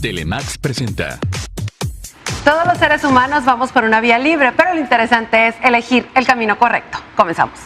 Telemax presenta. Todos los seres humanos vamos por una vía libre, pero lo interesante es elegir el camino correcto. Comenzamos.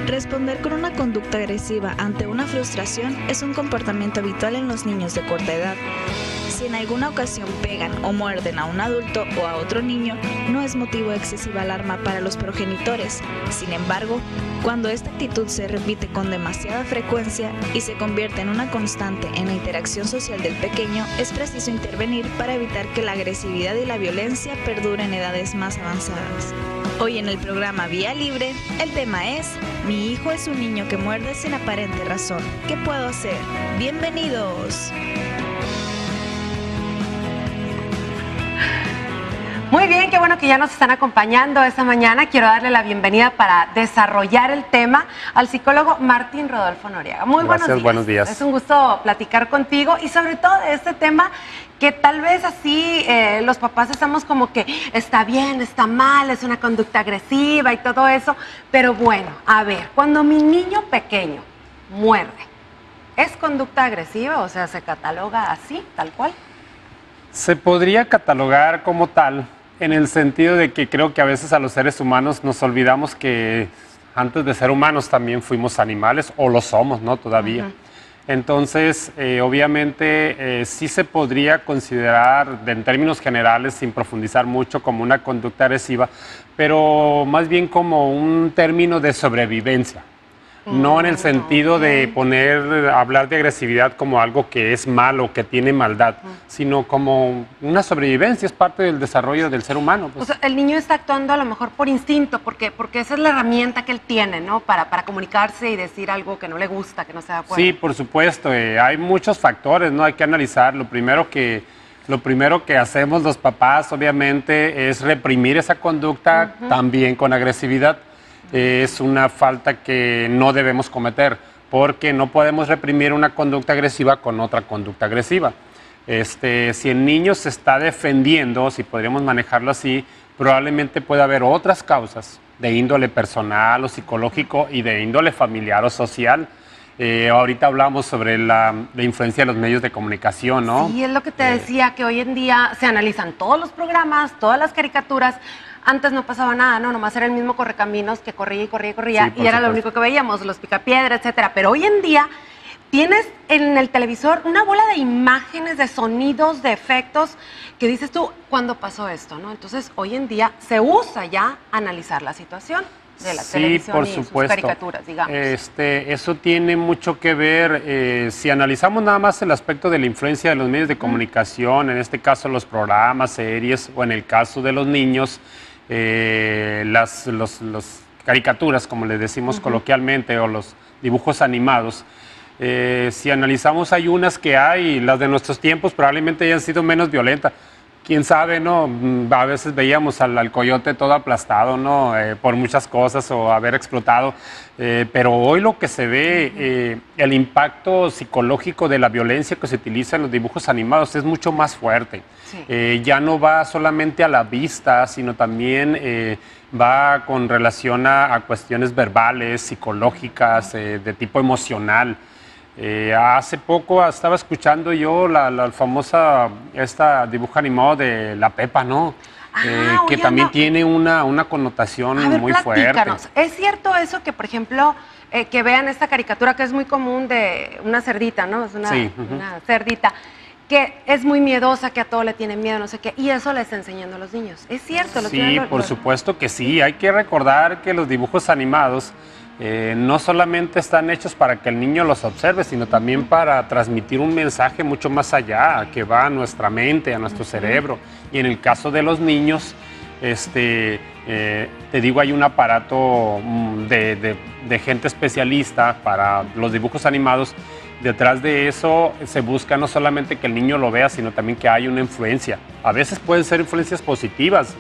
Responder con una conducta agresiva ante una frustración es un comportamiento habitual en los niños de corta edad. Si en alguna ocasión pegan o muerden a un adulto o a otro niño, no es motivo de excesiva alarma para los progenitores. Sin embargo, cuando esta actitud se repite con demasiada frecuencia y se convierte en una constante en la interacción social del pequeño, es preciso intervenir para evitar que la agresividad y la violencia perduren en edades más avanzadas. Hoy en el programa Vía Libre, el tema es: mi hijo es un niño que muerde sin aparente razón. ¿Qué puedo hacer? ¡Bienvenidos! Muy bien, qué bueno que ya nos están acompañando esta mañana. Quiero darle la bienvenida para desarrollar el tema al psicólogo Martín Rodolfo Noriega. Muy buenos días. Es un gusto platicar contigo y sobre todo de este tema que tal vez así los papás estamos como que está bien, está mal, es una conducta agresiva y todo eso. Pero bueno, a ver, cuando mi niño pequeño muerde, ¿es conducta agresiva? O sea, ¿se cataloga así, tal cual? Se podría catalogar como tal, en el sentido de que creo que a veces a los seres humanos nos olvidamos que antes de ser humanos también fuimos animales, o lo somos, ¿no? Todavía. Entonces, obviamente, sí se podría considerar, en términos generales, sin profundizar mucho, como una conducta agresiva, pero más bien como un término de sobrevivencia. No en el sentido de hablar de agresividad como algo que es malo, que tiene maldad, sino como una sobrevivencia, es parte del desarrollo del ser humano. Pues. O sea, el niño está actuando a lo mejor por instinto, porque esa es la herramienta que él tiene, ¿no? Para comunicarse y decir algo que no le gusta, que no se da cuenta. Sí, por supuesto, hay muchos factores, ¿no? Hay que analizar. Lo primero que hacemos los papás, obviamente, es reprimir esa conducta también con agresividad. Es una falta que no debemos cometer, porque no podemos reprimir una conducta agresiva con otra conducta agresiva. Si el niño se está defendiendo, si podríamos manejarlo así, probablemente puede haber otras causas de índole personal o psicológico y de índole familiar o social. Ahorita hablamos sobre la influencia de los medios de comunicación, ¿no? Sí, es lo que te decía, que hoy en día se analizan todos los programas, todas las caricaturas. Antes no pasaba nada, ¿no? Nomás era el mismo correcaminos que corría y corría y corría, sí, y era lo único que veíamos, los picapiedra, etcétera. Pero hoy en día tienes en el televisor una bola de imágenes, de sonidos, de efectos, que dices tú, ¿cuándo pasó esto, no? Entonces, hoy en día se usa ya analizar la situación de la televisión por y supuesto. sus caricaturas, digamos. Eso tiene mucho que ver, si analizamos nada más el aspecto de la influencia de los medios de comunicación, en este caso los programas, series, o en el caso de los niños, las caricaturas, como les decimos coloquialmente, o los dibujos animados. Si analizamos, hay unas que las de nuestros tiempos probablemente hayan sido menos violentas. Quién sabe, ¿no? A veces veíamos al coyote todo aplastado, ¿no? Por muchas cosas, o haber explotado. Pero hoy lo que se ve, el impacto psicológico de la violencia que se utiliza en los dibujos animados es mucho más fuerte. Sí. Ya no va solamente a la vista, sino también va con relación a cuestiones verbales, psicológicas, de tipo emocional. Hace poco estaba escuchando yo la famosa dibujo animado de La Pepa, ¿no? Que también tiene una connotación muy fuerte. ¿Es cierto eso que, por ejemplo, que vean esta caricatura que es muy común de una cerdita, ¿no? Es una cerdita que es muy miedosa, que a todo le tiene miedo, no sé qué, y eso le está enseñando a los niños? ¿Es cierto? Sí, por supuesto que sí. Hay que recordar que los dibujos animados no solamente están hechos para que el niño los observe, sino también para transmitir un mensaje mucho más allá, que va a nuestra mente, a nuestro cerebro. Y en el caso de los niños, te digo, hay un aparato de gente especialista para los dibujos animados. Detrás de eso se busca no solamente que el niño lo vea, sino también que haya una influencia. A veces pueden ser influencias positivas,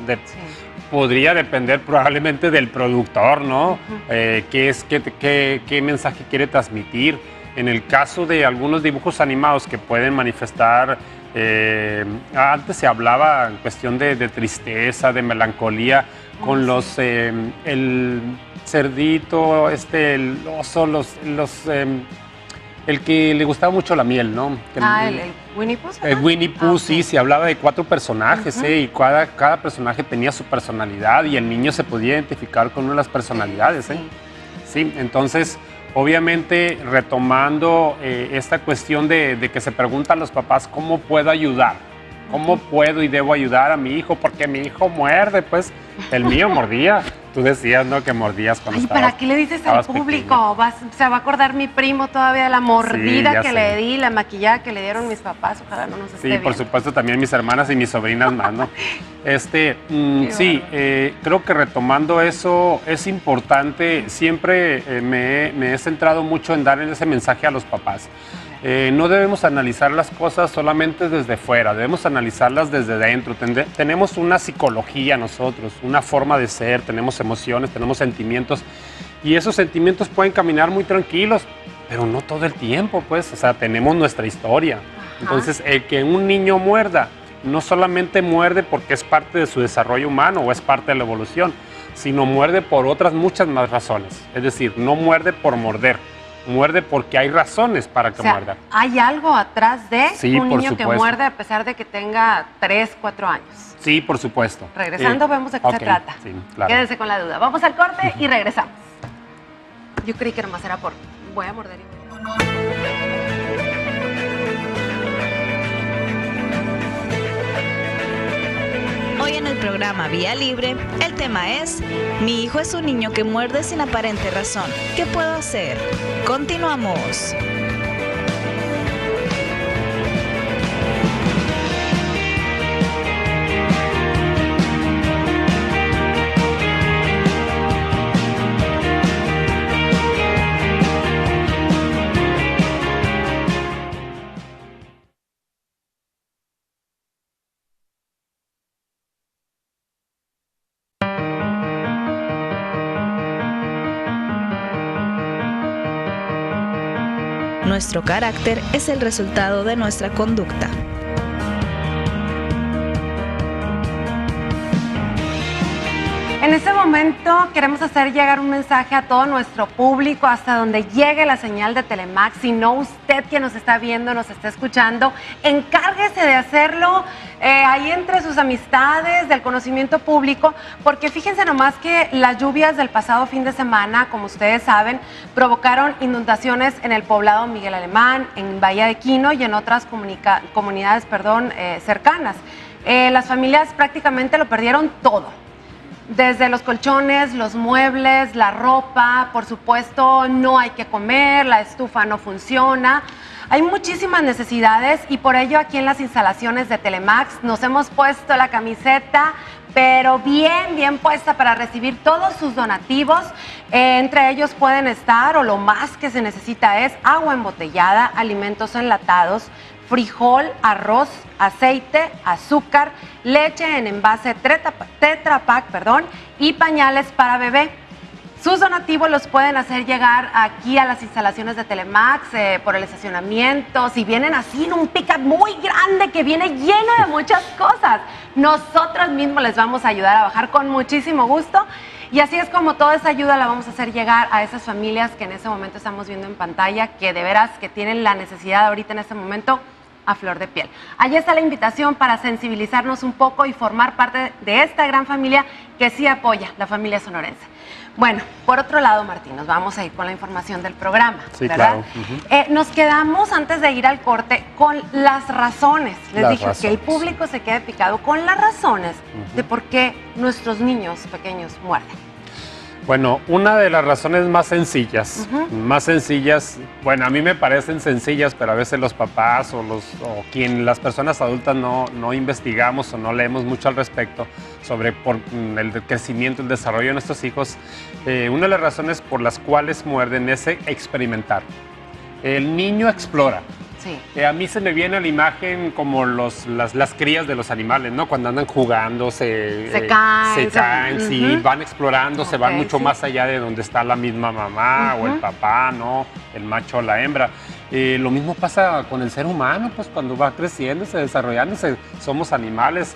podría depender probablemente del productor, ¿no? ¿Qué mensaje quiere transmitir? En el caso de algunos dibujos animados que pueden manifestar, antes se hablaba en cuestión de tristeza, de melancolía, con los, el cerdito, el oso, el que le gustaba mucho la miel, ¿no? El Winnie Pooh. El Winnie Pooh, sí, se hablaba de 4 personajes, y cada personaje tenía su personalidad y el niño se podía identificar con una de las personalidades, Sí, entonces, obviamente, retomando esta cuestión de que se preguntan los papás, ¿cómo puedo ayudar? ¿Cómo puedo y debo ayudar a mi hijo? Porque mi hijo muerde, pues, el mío mordía. Tú decías, ¿no?, que mordías cuando estabas. ¿Para qué le dices al público? Se va a acordar mi primo todavía de la mordida que le di, la maquillada que le dieron mis papás. Ojalá no nos esté bien. Por supuesto, también mis hermanas y mis sobrinas más, ¿no? Creo que retomando eso, es importante. Siempre me he centrado mucho en dar ese mensaje a los papás. No debemos analizar las cosas solamente desde fuera, debemos analizarlas desde dentro. Tenemos una psicología nosotros, una forma de ser, tenemos emociones, tenemos sentimientos, y esos sentimientos pueden caminar muy tranquilos, pero no todo el tiempo, pues, o sea, tenemos nuestra historia. Entonces, el que un niño muerda, no solamente muerde porque es parte de su desarrollo humano o es parte de la evolución, sino muerde por otras muchas más razones. Es decir, no muerde por morder. Muerde porque hay razones para que muerda. ¿Hay algo atrás de un niño que muerde a pesar de que tenga 3, 4 años? Sí, por supuesto. Regresando vemos de qué se trata. Sí, claro. Quédese con la duda. Vamos al corte y regresamos. Yo creí que nomás era por voy a morder y... Hoy en el programa Vía Libre, el tema es: mi hijo es un niño que muerde sin aparente razón. ¿Qué puedo hacer? Continuamos. Nuestro carácter es el resultado de nuestra conducta. En este momento queremos hacer llegar un mensaje a todo nuestro público hasta donde llegue la señal de Telemax. Si no, usted que nos está viendo, nos está escuchando, encárguese de hacerlo ahí entre sus amistades, del conocimiento público, porque fíjense nomás que las lluvias del pasado fin de semana, como ustedes saben, provocaron inundaciones en el poblado Miguel Alemán, en Bahía de Quino y en otras comunidades cercanas. Las familias prácticamente lo perdieron todo. Desde los colchones, los muebles, la ropa, por supuesto no hay que comer, la estufa no funciona. Hay muchísimas necesidades y por ello aquí en las instalaciones de Telemax nos hemos puesto la camiseta, pero bien puesta para recibir todos sus donativos. Entre ellos pueden estar, o lo más que se necesita es agua embotellada, alimentos enlatados, frijol, arroz, aceite, azúcar, leche en envase Tetra Pak, y pañales para bebé. Sus donativos los pueden hacer llegar aquí a las instalaciones de Telemax por el estacionamiento. Si vienen así en un pick-up muy grande que viene lleno de muchas cosas, nosotros mismos les vamos a ayudar a bajar con muchísimo gusto. Y así es como toda esa ayuda la vamos a hacer llegar a esas familias que en ese momento estamos viendo en pantalla, que de veras que tienen la necesidad ahorita en este momento a flor de piel. Allí está la invitación para sensibilizarnos un poco y formar parte de esta gran familia que sí apoya la familia sonorense. Bueno, por otro lado, Martín, nos vamos a ir con la información del programa, sí, ¿verdad? Claro. Nos quedamos antes de ir al corte con las razones. Les dije que el público se quede picado con las razones de por qué nuestros niños pequeños muerden. Bueno, una de las razones más sencillas, bueno, a mí me parecen sencillas, pero a veces los papás o las personas adultas no investigamos o no leemos mucho al respecto sobre el crecimiento, el desarrollo de nuestros hijos. Una de las razones por las cuales muerden es experimentar. El niño explora. Sí. A mí se me viene a la imagen como las crías de los animales, ¿no? Cuando andan jugando, se caen, sí, van explorando, se van mucho más allá de donde está la misma mamá o el papá, ¿no? El macho o la hembra. Lo mismo pasa con el ser humano, pues cuando va creciendo, desarrollándose, somos animales,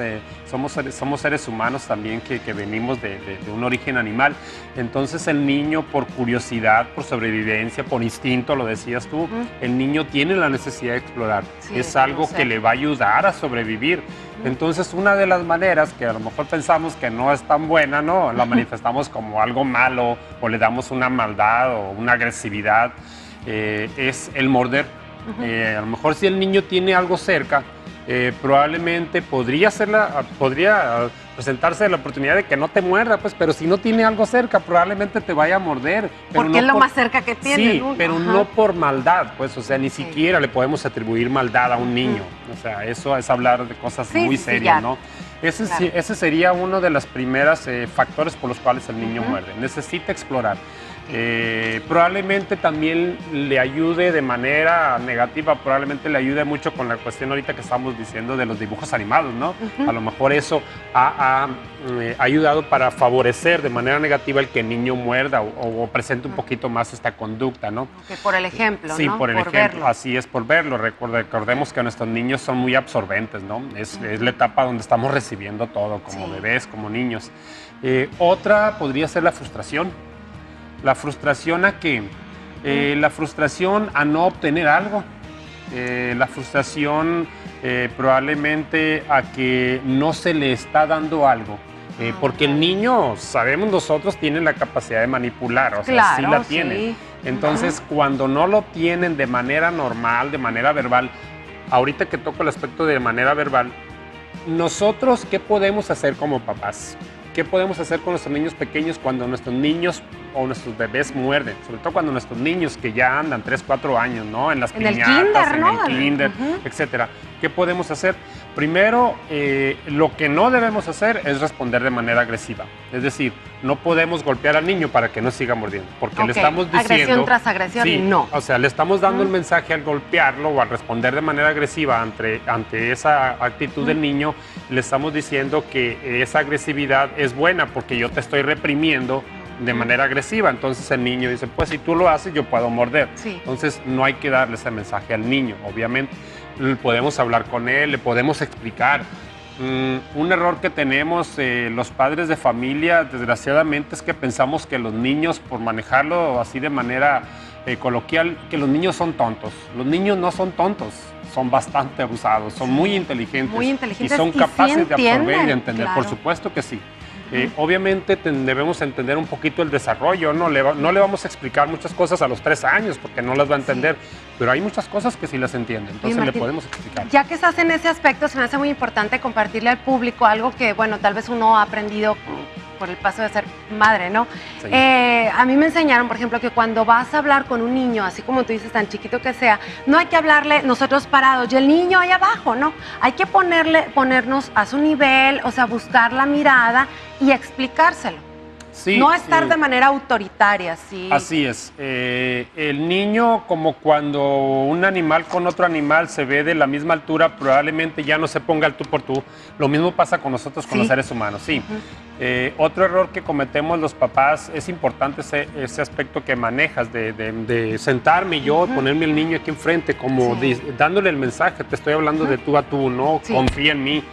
somos seres humanos también que venimos de un origen animal. Entonces el niño, por curiosidad, por sobrevivencia, por instinto, lo decías tú, el niño tiene la necesidad de explorar. Sí, es algo que le va a ayudar a sobrevivir. Entonces una de las maneras que a lo mejor pensamos que no es tan buena, ¿no? La manifestamos como algo malo o le damos una maldad o una agresividad. Es el morder. A lo mejor si el niño tiene algo cerca, probablemente podría presentarse la oportunidad de que no te muerda, pues, pero si no tiene algo cerca, probablemente te vaya a morder. Porque es lo más cerca que tiene. Sí, pero no por maldad, pues, o sea, ni siquiera le podemos atribuir maldad a un niño. O sea, eso es hablar de cosas muy serias, ¿no? Ese sería uno de los primeros factores por los cuales el niño muerde. Necesita explorar. Probablemente también le ayude de manera negativa, probablemente le ayude mucho con la cuestión ahorita que estamos diciendo de los dibujos animados, ¿no? A lo mejor eso ha ayudado para favorecer de manera negativa el que el niño muerda o presente un poquito más esta conducta, ¿no? Que por el ejemplo, sí, ¿no? por el ejemplo, verlo. Así es, por verlo. Recordemos que nuestros niños son muy absorbentes, ¿no? Es la etapa donde estamos recibiendo todo, como bebés, como niños. Otra podría ser la frustración. La frustración ¿a qué? La frustración a no obtener algo. La frustración probablemente a que no se le está dando algo. Porque el niño, sabemos nosotros, tiene la capacidad de manipular, o sea, claro, sí la tiene. Sí. Entonces, cuando no lo obtienen de manera normal, de manera verbal, ahorita que toco el aspecto de manera verbal, nosotros, ¿qué podemos hacer como papás? ¿Qué podemos hacer con nuestros niños pequeños cuando nuestros niños o nuestros bebés muerden? Sobre todo cuando nuestros niños que ya andan 3, 4 años, ¿no? En las piñatas, en el kinder, etcétera. ¿Qué podemos hacer? Primero, lo que no debemos hacer es responder de manera agresiva. Es decir, no podemos golpear al niño para que no siga mordiendo, porque le estamos diciendo... Agresión tras agresión, sí, no. O sea, le estamos dando el mensaje al golpearlo o al responder de manera agresiva ante esa actitud del niño, le estamos diciendo que esa agresividad es buena porque yo te estoy reprimiendo de manera agresiva. Entonces el niño dice, pues si tú lo haces, yo puedo morder. Sí. Entonces no hay que darle ese mensaje al niño, obviamente. Podemos hablar con él, le podemos explicar. Un error que tenemos los padres de familia, desgraciadamente, es que pensamos que los niños, por manejarlo así de manera coloquial, que los niños son tontos. Los niños no son tontos, son bastante abusados, son muy inteligentes. Muy inteligentes y son capaces de absorber y entender. Claro. Por supuesto que sí. Obviamente debemos entender un poquito el desarrollo, no le vamos a explicar muchas cosas a los 3 años porque no las va a entender, pero hay muchas cosas que sí las entiende, entonces Martín, le podemos explicar. Ya que estás en ese aspecto, se me hace muy importante compartirle al público algo que, bueno, tal vez uno ha aprendido por el paso de ser madre, ¿no? Sí. A mí me enseñaron, por ejemplo, que cuando vas a hablar con un niño, así como tú dices, tan chiquito que sea, no hay que hablarle nosotros parados y el niño ahí abajo, ¿no? Hay que ponernos a su nivel, o sea, buscar la mirada y explicárselo. Sí, no estar de manera autoritaria, sí. Así es. El niño, como cuando un animal con otro animal se ve de la misma altura, probablemente ya no se ponga el tú por tú. Lo mismo pasa con nosotros, con los seres humanos, sí. Otro error que cometemos los papás, es importante ese aspecto que manejas, de sentarme yo, ponerme el niño aquí enfrente, como dándole el mensaje, te estoy hablando de tú a tú, ¿no? Sí. Confía en mí.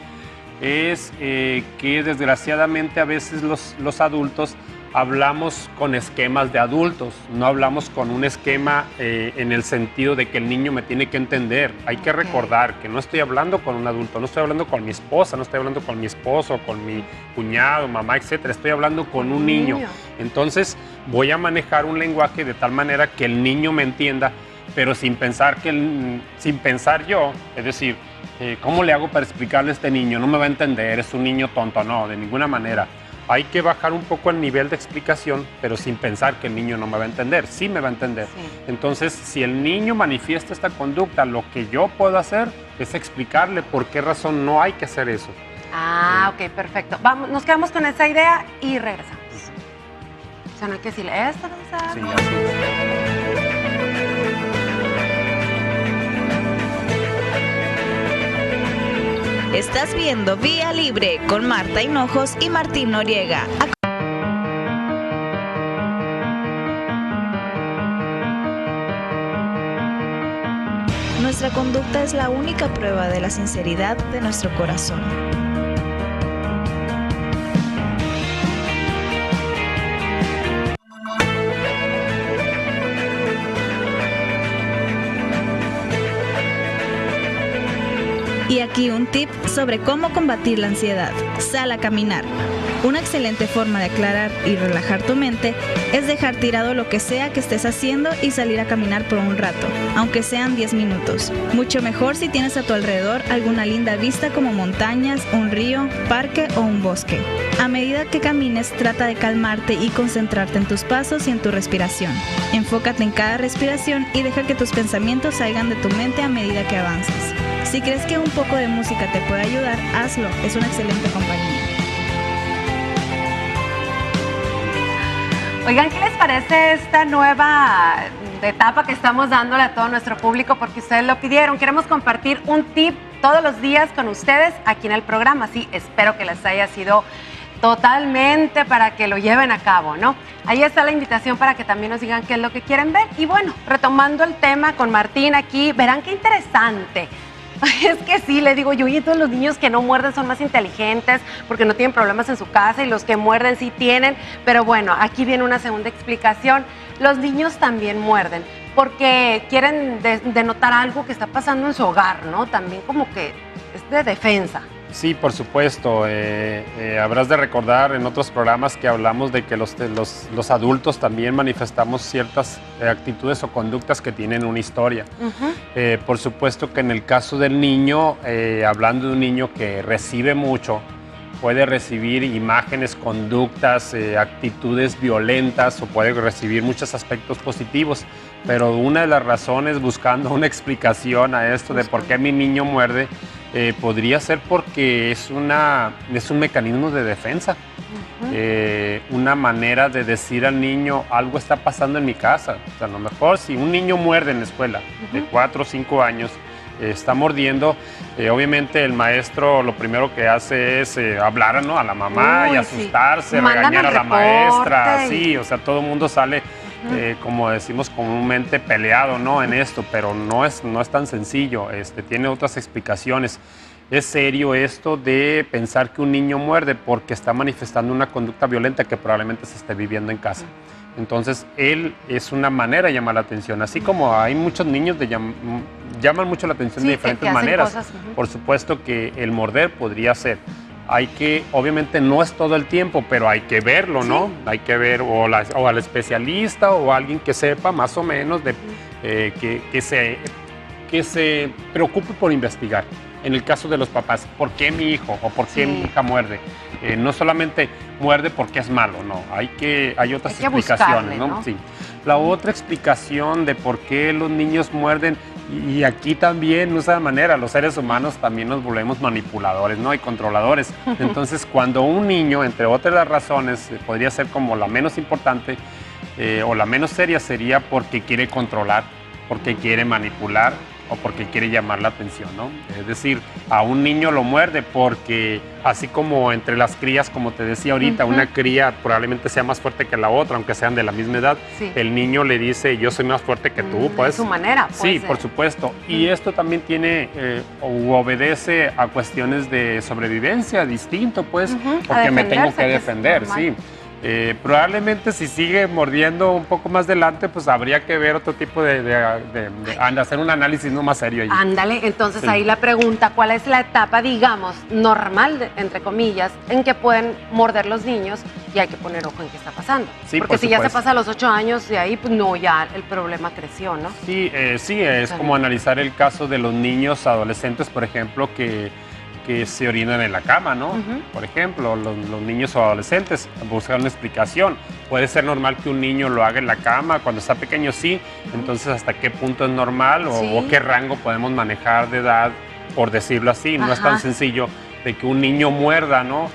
Es que desgraciadamente a veces los adultos hablamos con esquemas de adultos, no hablamos con un esquema en el sentido de que el niño me tiene que entender. Hay que recordar que no estoy hablando con un adulto, no estoy hablando con mi esposa, no estoy hablando con mi esposo, con mi cuñado, mamá, etcétera. Estoy hablando con un niño. Entonces voy a manejar un lenguaje de tal manera que el niño me entienda, pero sin pensar yo, es decir, ¿cómo le hago para explicarle a este niño? No me va a entender, es un niño tonto. No, de ninguna manera. Hay que bajar un poco el nivel de explicación, pero sin pensar que el niño no me va a entender. Sí me va a entender. Sí. Entonces, si el niño manifiesta esta conducta, lo que yo puedo hacer es explicarle por qué razón no hay que hacer eso. Ok, perfecto. Vamos, nos quedamos con esa idea y regresamos. O sea, no hay que decirle esto, no sabes. Sí, así. Estás viendo Vía Libre con Marta Hinojos y Martín Noriega. Nuestra conducta es la única prueba de la sinceridad de nuestro corazón. Y aquí un tip sobre cómo combatir la ansiedad. Sal a caminar. Una excelente forma de aclarar y relajar tu mente es dejar tirado lo que sea que estés haciendo y salir a caminar por un rato, aunque sean 10 minutos. Mucho mejor si tienes a tu alrededor alguna linda vista como montañas, un río, parque o un bosque. A medida que camines, trata de calmarte y concentrarte en tus pasos y en tu respiración. Enfócate en cada respiración y deja que tus pensamientos salgan de tu mente a medida que avanzas. Si crees que un poco de música te puede ayudar, hazlo, es una excelente compañía. Oigan, ¿qué les parece esta nueva etapa que estamos dándole a todo nuestro público? Porque ustedes lo pidieron. Queremos compartir un tip todos los días con ustedes aquí en el programa. Sí, espero que les haya sido totalmente para que lo lleven a cabo, ¿no? Ahí está la invitación para que también nos digan qué es lo que quieren ver. Y bueno, retomando el tema con Martín aquí, verán qué interesante. Es que sí, le digo yo, y todos los niños que no muerden son más inteligentes porque no tienen problemas en su casa y los que muerden sí tienen. Pero bueno, aquí viene una segunda explicación. Los niños también muerden porque quieren denotar algo que está pasando en su hogar, ¿no? También como que es de defensa. Sí, por supuesto. Habrás de recordar en otros programas que hablamos de que los adultos también manifestamos ciertas actitudes o conductas que tienen una historia. Por supuesto que en el caso del niño, hablando de un niño que recibe mucho, puede recibir imágenes, conductas, actitudes violentas o puede recibir muchos aspectos positivos. Pero una de las razones, buscando una explicación a esto de por qué mi niño muerde, podría ser porque es un mecanismo de defensa, una manera de decir al niño algo está pasando en mi casa. O sea, a lo mejor si un niño muerde en la escuela de 4 o 5 años, está mordiendo, obviamente el maestro lo primero que hace es hablar, ¿no?, a la mamá y asustarse, regañar a la maestra, sí, o sea, todo el mundo sale como decimos comúnmente, peleado, ¿no?, en esto, pero no es tan sencillo, tiene otras explicaciones. Es serio esto de pensar que un niño muerde porque está manifestando una conducta violenta que probablemente se esté viviendo en casa. Entonces, él es una manera de llamar la atención, así como hay muchos niños que llaman mucho la atención de diferentes maneras. Por supuesto que el morder podría ser. Obviamente no es todo el tiempo, pero hay que verlo, ¿no? Hay que ver o al especialista o a alguien que sepa más o menos que se preocupe por investigar. En el caso de los papás, ¿por qué mi hijo o por qué mi hija muerde? No solamente muerde porque es malo, no. Hay otras explicaciones, ¿no? Sí. La otra explicación de por qué los niños muerden, y aquí también, de esa manera, los seres humanos también nos volvemos manipuladores, ¿no?, y controladores. Entonces, cuando un niño, entre otras razones, podría ser como la menos importante o la menos seria, sería porque quiere controlar, porque quiere manipular o porque quiere llamar la atención, ¿no? Es decir, a un niño lo muerde porque, así como entre las crías, como te decía ahorita, una cría probablemente sea más fuerte que la otra, aunque sean de la misma edad, el niño le dice, yo soy más fuerte que tú, pues. De su manera, pues. Sí, por supuesto. Y esto también tiene, o obedece a cuestiones de sobrevivencia distinto, pues, porque me tengo que defender, sí. Probablemente si sigue mordiendo un poco más adelante, pues habría que ver otro tipo de hacer un análisis no más serio allí. Ándale, entonces ahí la pregunta, ¿cuál es la etapa, digamos, normal, entre comillas, en que pueden morder los niños y hay que poner ojo en qué está pasando? Sí, porque si ya se pasa a los 8 años, de ahí, pues no, ya el problema creció, ¿no? Sí, es como analizar el caso de los niños, adolescentes, por ejemplo, que se orinan en la cama, ¿no? Por ejemplo, los niños o adolescentes buscan una explicación. Puede ser normal que un niño lo haga en la cama cuando está pequeño, sí. Entonces, ¿hasta qué punto es normal o qué rango podemos manejar de edad, por decirlo así? No es tan sencillo de que un niño muerda, ¿no?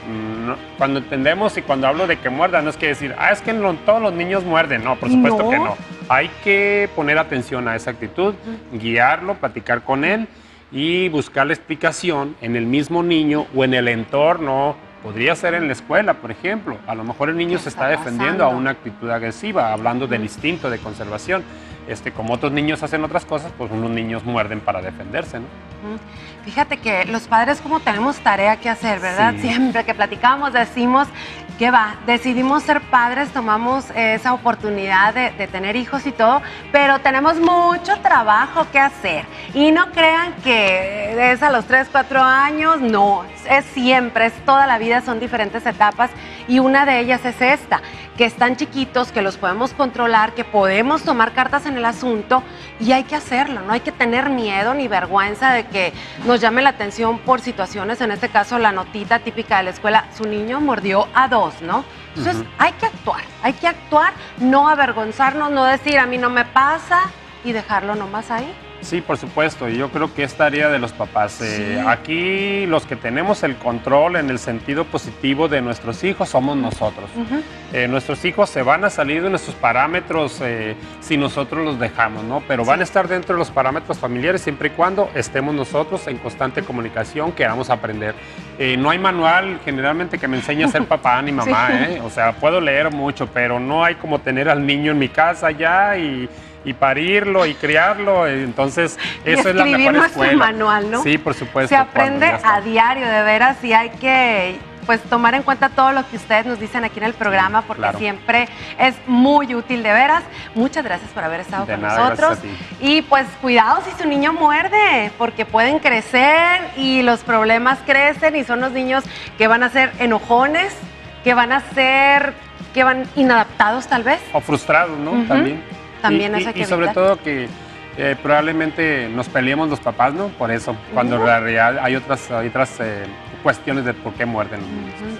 Cuando entendemos y cuando hablo de que muerda, no es que decir, es que todos los niños muerden. No, por supuesto que no. Hay que poner atención a esa actitud, guiarlo, platicar con él. y buscar la explicación en el mismo niño o en el entorno. Podría ser en la escuela, por ejemplo. A lo mejor el niño se está defendiendo a una actitud agresiva, hablando del instinto de conservación. Como otros niños hacen otras cosas, pues unos niños muerden para defenderse, ¿no? Fíjate que los padres como tenemos tarea que hacer, ¿verdad? Sí. Siempre que platicamos decimos que decidimos ser padres, tomamos esa oportunidad de tener hijos y todo, pero tenemos mucho trabajo que hacer. Y no crean que es a los 3, 4 años, no, es siempre, es toda la vida, son diferentes etapas y una de ellas es esta, que están chiquitos, que los podemos controlar, que podemos tomar cartas en el asunto y hay que hacerlo, no hay que tener miedo ni vergüenza de que nos llame la atención por situaciones, en este caso la notita típica de la escuela, su niño mordió a 2, ¿no? Entonces hay que actuar, no avergonzarnos, no decir a mí no me pasa y dejarlo nomás ahí. Sí, por supuesto, y yo creo que es tarea de los papás. Aquí los que tenemos el control en el sentido positivo de nuestros hijos somos nosotros. Nuestros hijos se van a salir de nuestros parámetros si nosotros los dejamos, ¿no? Pero van a estar dentro de los parámetros familiares siempre y cuando estemos nosotros en constante comunicación, queramos aprender. No hay manual generalmente que me enseñe a ser papá ni mamá, O sea, puedo leer mucho, pero no hay como tener al niño en mi casa ya y parirlo y criarlo, entonces eso es la mejor escuela. El manual, ¿no? Sí, por supuesto. Se aprende a diario, de veras, y hay que tomar en cuenta todo lo que ustedes nos dicen aquí en el programa, porque siempre es muy útil, de veras. Muchas gracias por haber estado con nosotros. Y pues cuidado si su niño muerde, porque pueden crecer y los problemas crecen y son los niños que van a ser enojones, que van inadaptados tal vez. O frustrados, ¿no? También eso hay que sobre todo que probablemente nos peleemos los papás, ¿no? Por eso, cuando en realidad hay otras cuestiones de por qué muerden.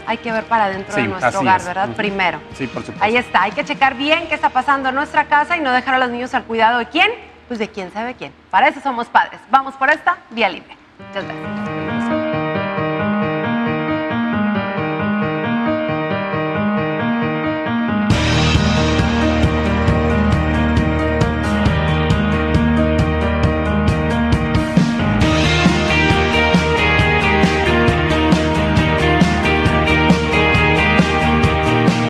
Hay que ver para dentro de nuestro hogar, ¿verdad? Primero. Sí, por supuesto. Ahí está, hay que checar bien qué está pasando en nuestra casa y no dejar a los niños al cuidado de quién, pues de quién sabe quién. Para eso somos padres. Vamos por esta vía libre. Muchas gracias.